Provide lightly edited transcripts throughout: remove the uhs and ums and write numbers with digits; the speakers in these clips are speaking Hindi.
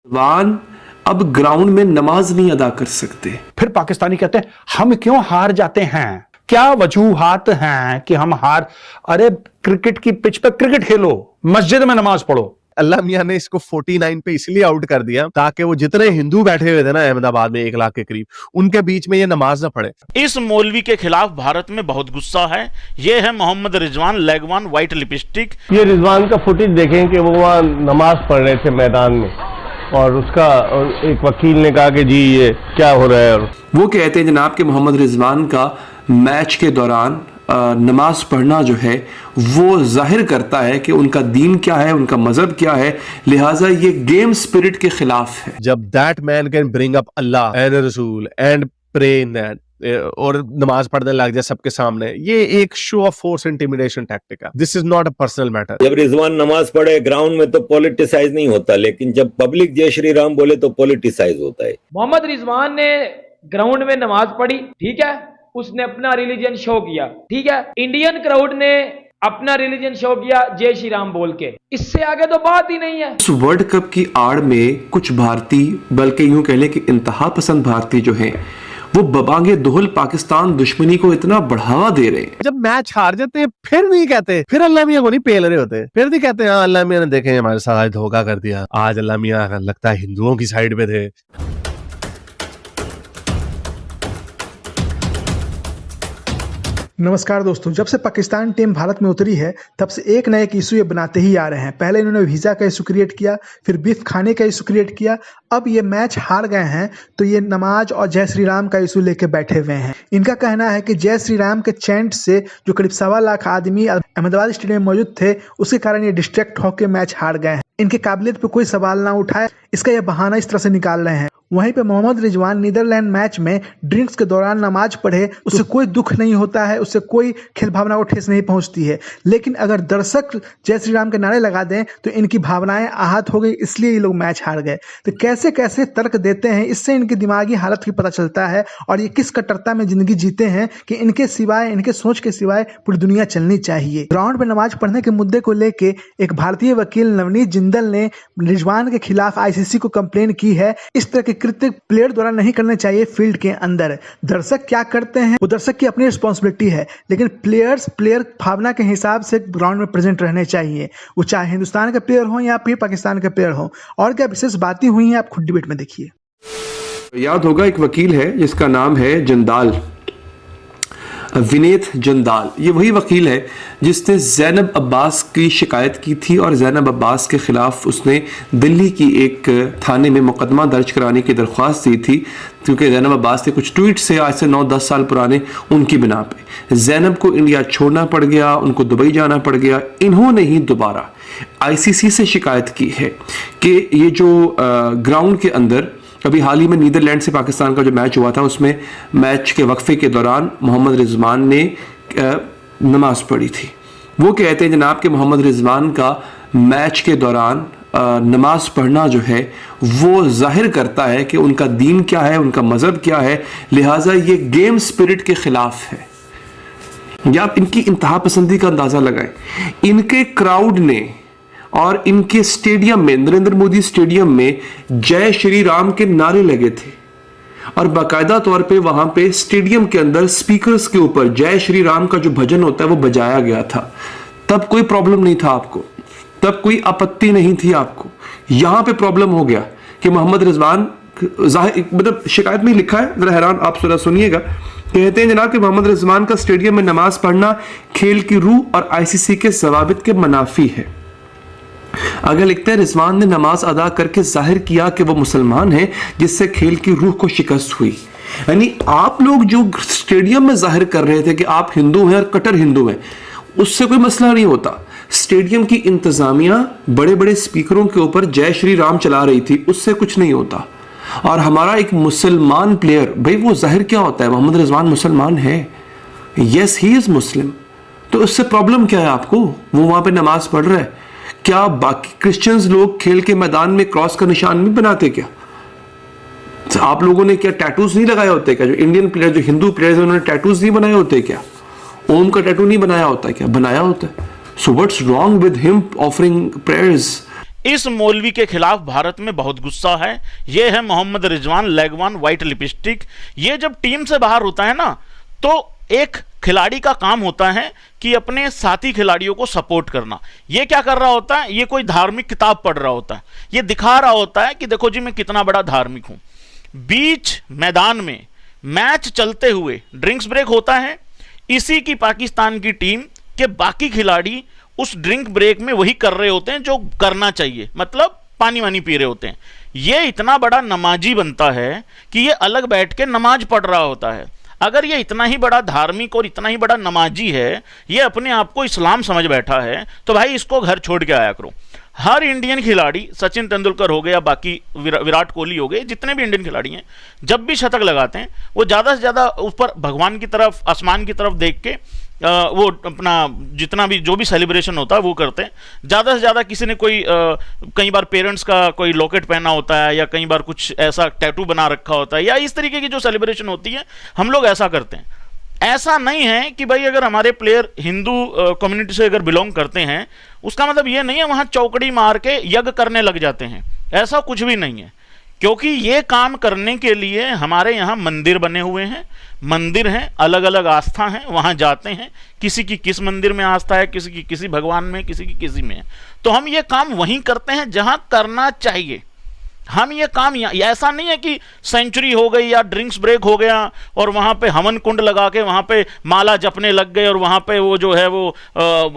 रिजवान अब ग्राउंड में नमाज नहीं अदा कर सकते। फिर पाकिस्तानी कहते हैं हम क्यों हार जाते हैं, क्या वजूहात हैं कि हम हार। अरे क्रिकेट की पिच पे क्रिकेट खेलो, मस्जिद में नमाज पढ़ो। अल्लाह मियां ने इसको 49 पे इसलिए आउट कर दिया ताकि वो जितने हिंदू बैठे हुए थे ना अहमदाबाद में 1 लाख के करीब, उनके बीच में ये नमाज ना पढ़े। इस मौलवी के खिलाफ भारत में बहुत गुस्सा है। ये है मोहम्मद रिजवान लेगवान व्हाइट लिपस्टिक। ये रिजवान का फुटेज देखें कि वो वहाँ नमाज पढ़ रहे थे मैदान में और उसका एक वकील ने कहा कि जी ये क्या हो रहा है। वो कहते हैं जनाब कि मोहम्मद रिजवान का मैच के दौरान नमाज पढ़ना जो है वो जाहिर करता है कि उनका दीन क्या है, उनका मजहब क्या है, लिहाजा ये गेम स्पिरिट के खिलाफ है। जब that man can bring up Allah and रसूल एंड प्रे और नमाज पढ़ने लग जाए सबके सामने, ये एक show of force intimidation tactic है। This is not a personal matter. जब रिजवान नमाज पढ़े ग्राउंड में तो पॉलिटिसाइज नहीं होता, लेकिन जब पब्लिक जय श्री राम बोले तो पॉलिटिसाइज होता है। मोहम्मद रिजवान ने ग्राउंड में नमाज पढ़ी, ठीक है, उसने अपना रिलीजन शो किया, ठीक है, इंडियन क्राउड ने अपना रिलीजन शो किया जय श्री राम बोल के, इससे आगे तो बात ही नहीं है। इस वर्ल्ड कप की आड़ में कुछ भारतीय, बल्कि यूं कह लें कि इंतहा पसंद भारतीय जो हैं, वो बबांगे दोहल पाकिस्तान दुश्मनी को इतना बढ़ावा दे रहे हैं। जब मैच हार जाते हैं फिर नहीं कहते, फिर अल्लाह मियां को नहीं पेल रहे होते, फिर नहीं कहते हाँ अल्लाह मियां ने देखे हमारे साथ धोखा कर दिया, आज अल्लाह मियां लगता है हिंदुओं की साइड पे थे। नमस्कार दोस्तों, जब से पाकिस्तान टीम भारत में उतरी है तब से एक न एक इशू ये बनाते ही आ रहे हैं। पहले इन्होंने वीज़ा का इशू क्रिएट किया, फिर बीफ खाने का इशू क्रिएट किया, अब ये मैच हार गए हैं तो ये नमाज और जय श्री राम का इशू लेके बैठे हुए हैं। इनका कहना है कि जय श्री राम के चैंट से जो करीब 1.25 लाख आदमी अहमदाबाद स्टेडियम में मौजूद थे उसके कारण ये डिस्ट्रैक्ट होकर मैच हार गए हैं। इनके काबिलियत पे कोई सवाल ना उठाए, इसका यह बहाना इस तरह से निकाल रहे हैं। वहीं पे मोहम्मद रिजवान नीदरलैंड मैच में ड्रिंक्स के दौरान नमाज पढ़े, उससे कोई दुख नहीं होता है, उससे कोई खेल भावना को ठेस नहीं पहुंचती है। लेकिन अगर दर्शक जय श्री राम के नारे लगा दें तो इनकी भावनाएं आहत हो गई, इसलिए ये लोग मैच हार गए। तो कैसे कैसे तर्क देते हैं, इससे इनकी दिमागी हालत की पता चलता है और ये किस कट्टरता में जिंदगी जीते हैं कि इनके सिवाय, इनके सोच के सिवाय पूरी दुनिया चलनी चाहिए। ग्राउंड में नमाज पढ़ने के मुद्दे को लेके एक भारतीय वकील नवनीत जिंदल ने रिजवान के खिलाफ ICC को कंप्लेन की है। इस तरह के कृत्य प्लेयर द्वारा नहीं करने चाहिए फील्ड के अंदर। दर्शक क्या करते हैं वो दर्शक की अपनी रिस्पॉन्सिबिलिटी है, लेकिन प्लेयर भावना के हिसाब से ग्राउंड में प्रेजेंट रहने चाहिए, वो चाहे हिंदुस्तान के प्लेयर हो या फिर पाकिस्तान के प्लेयर हो। और क्या विशेष बातें हुई हैं आप खुद डिबेट में देखिए। याद होगा एक वकील है जिसका नाम है जंदाल, विनीत जंदाल। ये वही वकील है जिसने ज़ैनब अब्बास की शिकायत की थी और ज़ैनब अब्बास के खिलाफ उसने दिल्ली की एक थाने में मुकदमा दर्ज कराने की दरख्वास्त दी थी, क्योंकि ज़ैनब अब्बास के कुछ ट्वीट से आज से 9-10 साल पुराने, उनकी बिना पे ज़ैनब को इंडिया छोड़ना पड़ गया, उनको दुबई जाना पड़ गया। इन्होंने ही दोबारा ICC से शिकायत की है कि ये जो ग्राउंड के अंदर अभी हाल ही में नीदरलैंड से पाकिस्तान का जो मैच हुआ था, उसमें मैच के वक्फे के दौरान मोहम्मद रिजवान ने नमाज पढ़ी थी। वो कहते हैं जनाब कि मोहम्मद रिजवान का मैच के दौरान नमाज पढ़ना जो है वो जाहिर करता है कि उनका दीन क्या है, उनका मजहब क्या है, लिहाजा ये गेम स्पिरिट के खिलाफ है। या आप इनकी इंतहा पसंदी का अंदाजा लगाएं। इनके क्राउड ने और इनके स्टेडियम में, नरेंद्र मोदी स्टेडियम में जय श्री राम के नारे लगे थे और बाकायदा तौर पे वहां पे स्टेडियम के अंदर स्पीकर्स के ऊपर जय श्री राम का जो भजन होता है वो बजाया गया था। तब कोई प्रॉब्लम नहीं था आपको, तब कोई आपत्ति नहीं थी आपको। यहां पे प्रॉब्लम हो गया कि मोहम्मद रिजवान, मतलब शिकायत में लिखा है, जरा हैरान आप जरा सुनिएगा। कहते हैं जनाब कि मोहम्मद रिजवान का स्टेडियम में नमाज पढ़ना खेल की रूह और ICC के ज़वाबित के मुनाफी है। अगर लिखते हैं रिजवान ने नमाज अदा करके जाहिर किया कि वो मुसलमान है, जिससे खेल की रूह को शिकस्त हुई। यानी आप लोग जो स्टेडियम में जाहिर कर रहे थे कि आप हिंदू हैं और कट्टर हिंदू हैं, उससे कोई मसला नहीं होता। स्टेडियम की इंतजामिया बड़े बड़े स्पीकरों के ऊपर जय श्री राम चला रही थी, उससे कुछ नहीं होता। और हमारा एक मुसलमान प्लेयर, भाई वो जाहिर क्या होता है, मोहम्मद रिजवान मुसलमान है, यस ही इज मुस्लिम, तो उससे प्रॉब्लम क्या है आपको? वो वहां पे नमाज पढ़ रहा है। क्या बाकी क्रिश्चियंस लोग खेल के मैदान में क्रॉस का निशान नहीं बनाते क्या? आप लोगों ने क्या टैटूज नहीं लगाए होते क्या? जो इंडियन प्लेयर, जो हिंदू प्लेयर्स, उन्होंने टैटूज नहीं बनाए होते क्या? ओम का टैटू नहीं बनाया होता क्या? बनाया होता है। So what's wrong with him offering prayers? इस मौलवी के खिलाफ भारत में बहुत गुस्सा है। ये है मोहम्मद रिजवान लेगवान व्हाइट लिपस्टिक। ये जब टीम से बाहर होता है ना, तो एक खिलाड़ी का काम होता है कि अपने साथी खिलाड़ियों को सपोर्ट करना। ये क्या कर रहा होता है? ये कोई धार्मिक किताब पढ़ रहा होता है। ये दिखा रहा होता है कि देखो जी मैं कितना बड़ा धार्मिक हूं। बीच मैदान में मैच चलते हुए ड्रिंक्स ब्रेक होता है। इसी की पाकिस्तान की टीम के बाकी खिलाड़ी उस ड्रिंक ब्रेक में वही कर रहे होते हैं जो करना चाहिए, मतलब पानी वानी पी रहे होते हैं। ये इतना बड़ा नमाजी बनता है कि ये अलग बैठ के नमाज पढ़ रहा होता है। अगर ये इतना ही बड़ा धार्मिक और इतना ही बड़ा नमाजी है, ये अपने आप को इस्लाम समझ बैठा है, तो भाई इसको घर छोड़ के आया करो। हर इंडियन खिलाड़ी, सचिन तेंदुलकर हो गए या बाकी विराट कोहली हो गए, जितने भी इंडियन खिलाड़ी हैं, जब भी शतक लगाते हैं वो ज़्यादा से ज़्यादा ऊपर भगवान की तरफ, आसमान की तरफ देख के वो अपना जितना भी जो भी सेलिब्रेशन होता है वो करते हैं। ज़्यादा से ज़्यादा किसी ने कोई कई बार पेरेंट्स का कोई लॉकेट पहना होता है, या कई बार कुछ ऐसा टैटू बना रखा होता है, या इस तरीके की जो सेलिब्रेशन होती है हम लोग ऐसा करते हैं। ऐसा नहीं है कि भाई अगर हमारे प्लेयर हिंदू कम्युनिटी से अगर बिलोंग करते हैं, उसका मतलब ये नहीं है वहाँ चौकड़ी मार के यज्ञ करने लग जाते हैं। ऐसा कुछ भी नहीं है, क्योंकि ये काम करने के लिए हमारे यहाँ मंदिर बने हुए हैं, मंदिर हैं, अलग अलग आस्था हैं, वहाँ जाते हैं। किसी की किस मंदिर में आस्था है, किसी की किसी भगवान में, किसी की किसी में है। तो हम ये काम वहीं करते हैं जहाँ करना चाहिए। हम ये काम ऐसा नहीं है कि सेंचुरी हो गई या ड्रिंक्स ब्रेक हो गया और वहाँ पे हवन कुंड लगा के वहाँ पे माला जपने लग गए और वहाँ पे वो जो है वो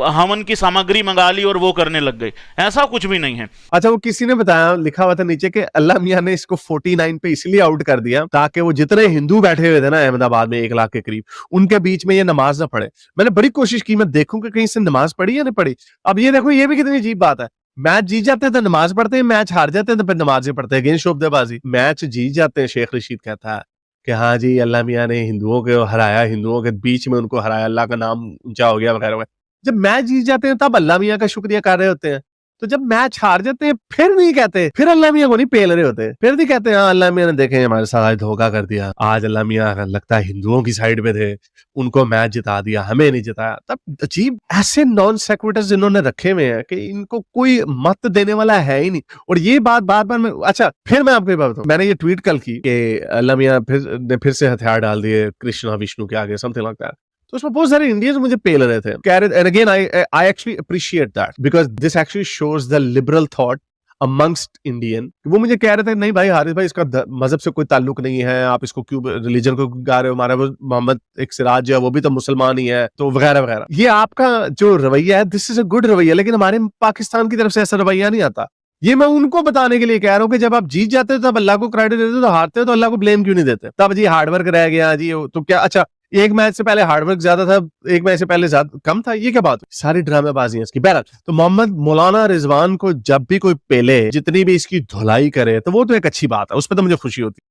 हवन की सामग्री मंगा ली और वो करने लग गए। ऐसा कुछ भी नहीं है। अच्छा, वो किसी ने बताया, लिखा हुआ था नीचे कि अल्लाह मियां ने इसको 49 पे इसलिए आउट कर दिया ताकि वो जितने हिंदू बैठे हुए थे ना अहमदाबाद में 1 लाख के करीब, उनके बीच में ये नमाज ना पढ़े। मैंने बड़ी कोशिश की मैं देखूं कि कहीं से नमाज पढ़ी या नहीं पढ़ी। अब ये देखो, ये भी कितनी अजीब बात है। मैच जीत जाते हैं तो नमाज पढ़ते हैं, मैच हार जाते हैं तो फिर नमाजें पढ़ते हैं। अगेंस्ट शोबदेबाजी। मैच जीत जाते हैं, शेख रशीद कहता है कि हाँ जी अल्लाह मियां ने हिंदुओं को हराया, हिंदुओं के बीच में उनको हराया, अल्लाह का नाम ऊंचा हो गया वगैरह वगैरह। जब मैच जीत जाते हैं तब अल्लाह मियां का शुक्रिया कर रहे होते हैं, तो जब मैच हार जाते हैं फिर नहीं कहते, फिर अल्लाह मियां को नहीं पेल रहे होते, फिर नहीं कहते हाँ अल्लाह मियां ने देखे हमारे साथ धोखा कर दिया, आज अल्लाह मियां लगता है हिंदुओं की साइड में थे, उनको मैच जिता दिया, हमें नहीं जिताया। तब अजीब ऐसे नॉन सेक्विटर्स इन्होंने रखे हुए हैं कि इनको कोई मत देने वाला है ही नहीं। और ये बात बार बार मैं, अच्छा फिर मैं आपको बात बताऊं, मैंने ये ट्वीट कल की कि अल्लाह मियां फिर से हथियार डाल दिए कृष्णा विष्णु के आगे, समथिंग लाइक दैट। तो उसमें बहुत सारे इंडियंस मुझे पेल रहे थे, कह रहे, and again I actually appreciate that because this actually shows the liberal thought amongst Indian. वो मुझे कह रहे थे नहीं भाई हारिस भाई, इसका मजहब से कोई ताल्लुक नहीं है, आप इसको क्यों रिलीजन को गा रहे हो, हमारा वो मोहम्मद एक सिराज जो है वो भी तो मुसलमान ही है, तो वगैरह वगैरह। ये आपका जो रवैया है, दिस इज अ गुड रवैया, लेकिन हमारे पाकिस्तान की तरफ से ऐसा रवैया नहीं आता। ये मैं उनको बताने के लिए कह रहा हूँ कि जब आप जीत जाते हो तब अल्लाह को क्रेडिट देते हो, तो हारते हो तो अल्लाह को ब्लेम क्यों नहीं देते? तब जी हार्डवर्क रह गया जी, तो क्या, अच्छा एक मैच से पहले हार्डवर्क ज्यादा था, एक मैच से पहले ज्यादा कम था, ये क्या बात? सारी ड्रामेबाजी इसकी। बहरहाल, तो मोहम्मद मौलाना रिजवान को जब भी कोई पेले, जितनी भी इसकी धुलाई करे, तो वो तो एक अच्छी बात है, उस पर तो मुझे खुशी होती है।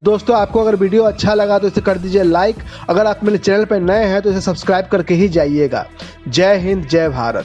दोस्तों, आपको अगर वीडियो अच्छा लगा तो इसे कर दीजिए लाइक। अगर आप मेरे चैनल पर नए हैं तो इसे सब्सक्राइब करके ही जाइएगा। जय हिंद, जय भारत।